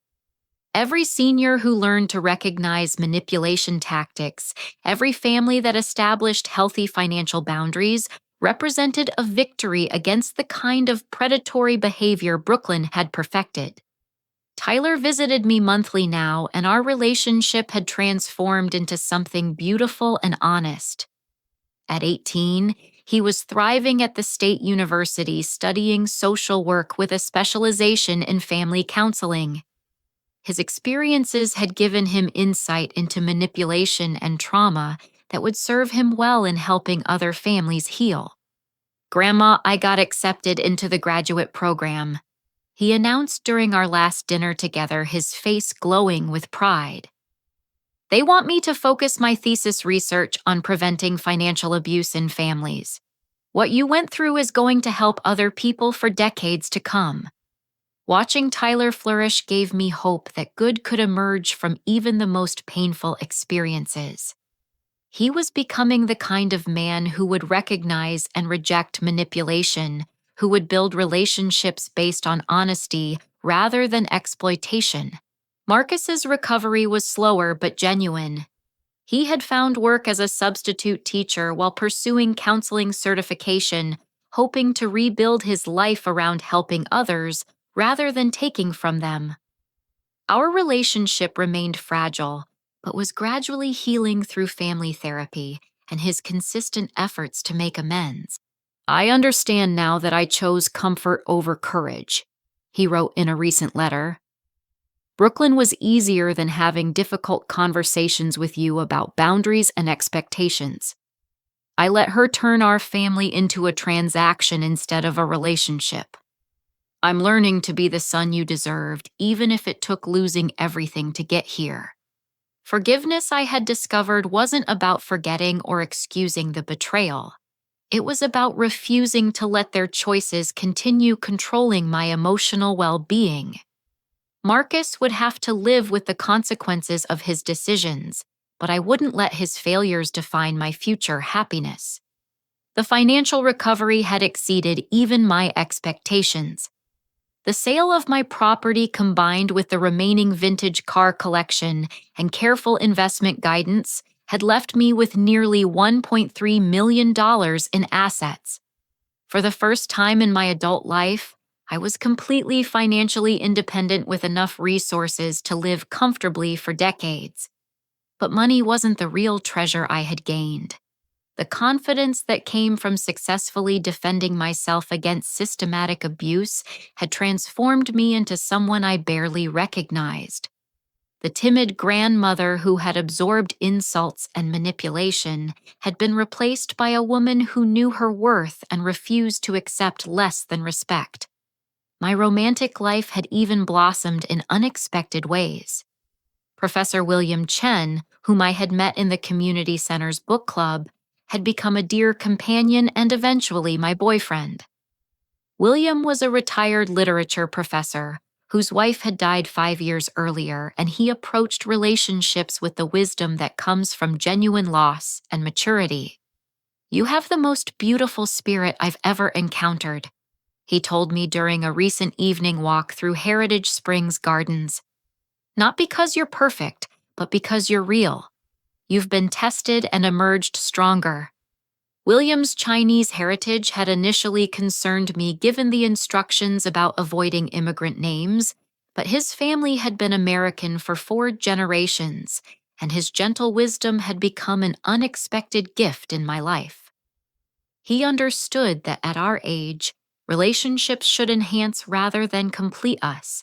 Every senior who learned to recognize manipulation tactics, every family that established healthy financial boundaries, represented a victory against the kind of predatory behavior Brooklyn had perfected. Tyler visited me monthly now, and our relationship had transformed into something beautiful and honest. At 18, he was thriving at the state university, studying social work with a specialization in family counseling. His experiences had given him insight into manipulation and trauma that would serve him well in helping other families heal. "Grandma, I got accepted into the graduate program," he announced during our last dinner together, his face glowing with pride. "They want me to focus my thesis research on preventing financial abuse in families. What you went through is going to help other people for decades to come." Watching Tyler flourish gave me hope that good could emerge from even the most painful experiences. He was becoming the kind of man who would recognize and reject manipulation, who would build relationships based on honesty rather than exploitation. Marcus's recovery was slower but genuine. He had found work as a substitute teacher while pursuing counseling certification, hoping to rebuild his life around helping others rather than taking from them. Our relationship remained fragile, but was gradually healing through family therapy and his consistent efforts to make amends. "I understand now that I chose comfort over courage," he wrote in a recent letter. "Brooklyn was easier than having difficult conversations with you about boundaries and expectations. I let her turn our family into a transaction instead of a relationship. I'm learning to be the son you deserved, even if it took losing everything to get here." Forgiveness, I had discovered, wasn't about forgetting or excusing the betrayal. It was about refusing to let their choices continue controlling my emotional well-being. Marcus would have to live with the consequences of his decisions, but I wouldn't let his failures define my future happiness. The financial recovery had exceeded even my expectations. The sale of my property combined with the remaining vintage car collection and careful investment guidance had left me with nearly $1.3 million in assets. For the first time in my adult life, I was completely financially independent with enough resources to live comfortably for decades. But money wasn't the real treasure I had gained. The confidence that came from successfully defending myself against systematic abuse had transformed me into someone I barely recognized. The timid grandmother who had absorbed insults and manipulation had been replaced by a woman who knew her worth and refused to accept less than respect. My romantic life had even blossomed in unexpected ways. Professor William Chen, whom I had met in the community center's book club, had become a dear companion and eventually my boyfriend. William was a retired literature professor whose wife had died 5 years earlier, and he approached relationships with the wisdom that comes from genuine loss and maturity. "You have the most beautiful spirit I've ever encountered," he told me during a recent evening walk through Heritage Springs Gardens. "Not because you're perfect, but because you're real. You've been tested and emerged stronger." William's Chinese heritage had initially concerned me given the instructions about avoiding immigrant names, but his family had been American for 4 generations, and his gentle wisdom had become an unexpected gift in my life. He understood that at our age, relationships should enhance rather than complete us.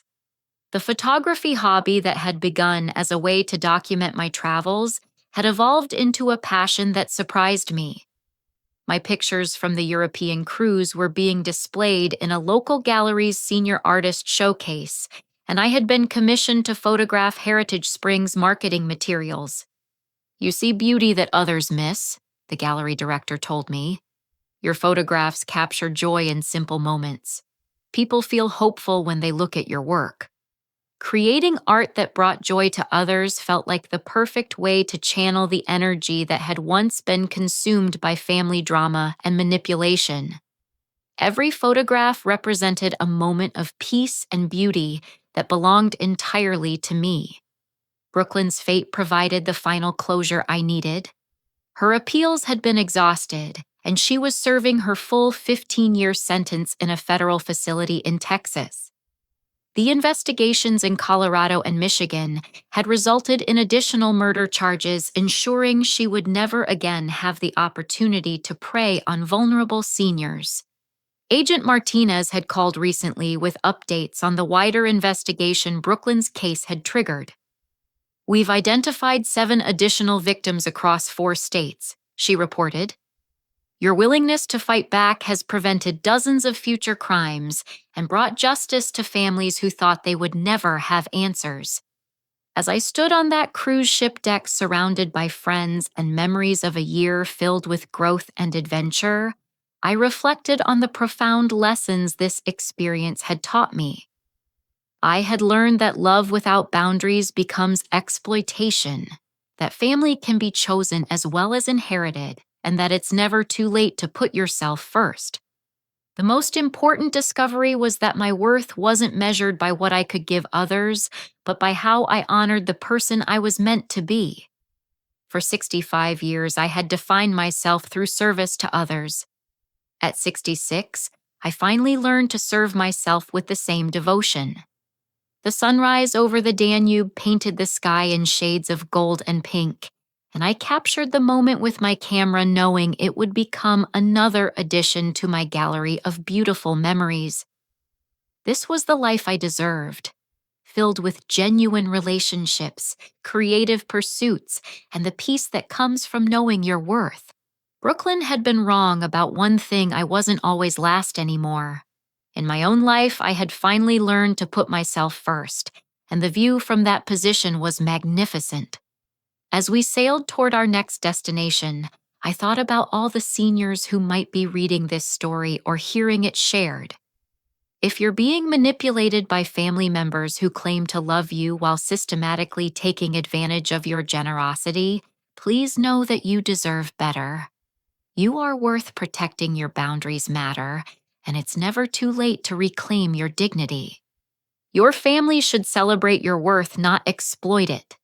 The photography hobby that had begun as a way to document my travels had evolved into a passion that surprised me. My pictures from the European cruise were being displayed in a local gallery's senior artist showcase, and I had been commissioned to photograph Heritage Springs marketing materials. "You see beauty that others miss," the gallery director told me. "Your photographs capture joy in simple moments. People feel hopeful when they look at your work." Creating art that brought joy to others felt like the perfect way to channel the energy that had once been consumed by family drama and manipulation. Every photograph represented a moment of peace and beauty that belonged entirely to me. Brooklyn's fate provided the final closure I needed. Her appeals had been exhausted, and she was serving her full 15-year sentence in a federal facility in Texas. The investigations in Colorado and Michigan had resulted in additional murder charges, ensuring she would never again have the opportunity to prey on vulnerable seniors. Agent Martinez had called recently with updates on the wider investigation Brooklyn's case had triggered. "We've identified 7 additional victims across 4 states," she reported. "Your willingness to fight back has prevented dozens of future crimes and brought justice to families who thought they would never have answers." As I stood on that cruise ship deck surrounded by friends and memories of a year filled with growth and adventure, I reflected on the profound lessons this experience had taught me. I had learned that love without boundaries becomes exploitation, that family can be chosen as well as inherited, and that it's never too late to put yourself first. The most important discovery was that my worth wasn't measured by what I could give others, but by how I honored the person I was meant to be. For 65 years, I had defined myself through service to others. At 66, I finally learned to serve myself with the same devotion. The sunrise over the Danube painted the sky in shades of gold and pink, and I captured the moment with my camera knowing it would become another addition to my gallery of beautiful memories. This was the life I deserved, filled with genuine relationships, creative pursuits, and the peace that comes from knowing your worth. Brooklyn had been wrong about one thing: I wasn't always last anymore. In my own life, I had finally learned to put myself first, and the view from that position was magnificent. As we sailed toward our next destination, I thought about all the seniors who might be reading this story or hearing it shared. If you're being manipulated by family members who claim to love you while systematically taking advantage of your generosity, please know that you deserve better. You are worth protecting. Your boundaries matter, and it's never too late to reclaim your dignity. Your family should celebrate your worth, not exploit it.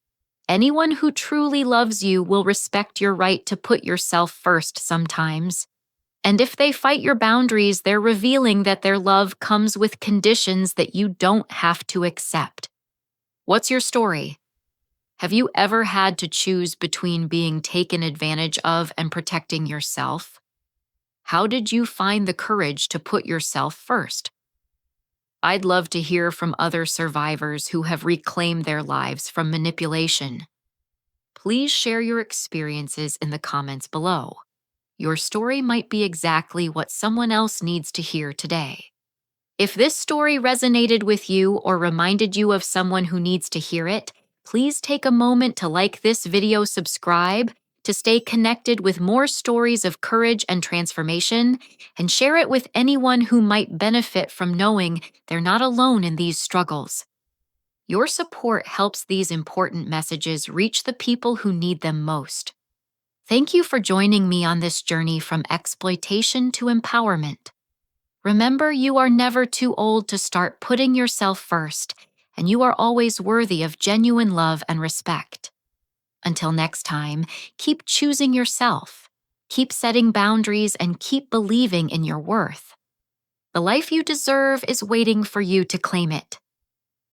Anyone who truly loves you will respect your right to put yourself first sometimes. And if they fight your boundaries, they're revealing that their love comes with conditions that you don't have to accept. What's your story? Have you ever had to choose between being taken advantage of and protecting yourself? How did you find the courage to put yourself first? I'd love to hear from other survivors who have reclaimed their lives from manipulation. Please share your experiences in the comments below. Your story might be exactly what someone else needs to hear today. If this story resonated with you or reminded you of someone who needs to hear it, please take a moment to like this video, subscribe to stay connected with more stories of courage and transformation, and share it with anyone who might benefit from knowing they're not alone in these struggles. Your support helps these important messages reach the people who need them most. Thank you for joining me on this journey from exploitation to empowerment. Remember, you are never too old to start putting yourself first, and you are always worthy of genuine love and respect. Until next time, keep choosing yourself, keep setting boundaries, and keep believing in your worth. The life you deserve is waiting for you to claim it.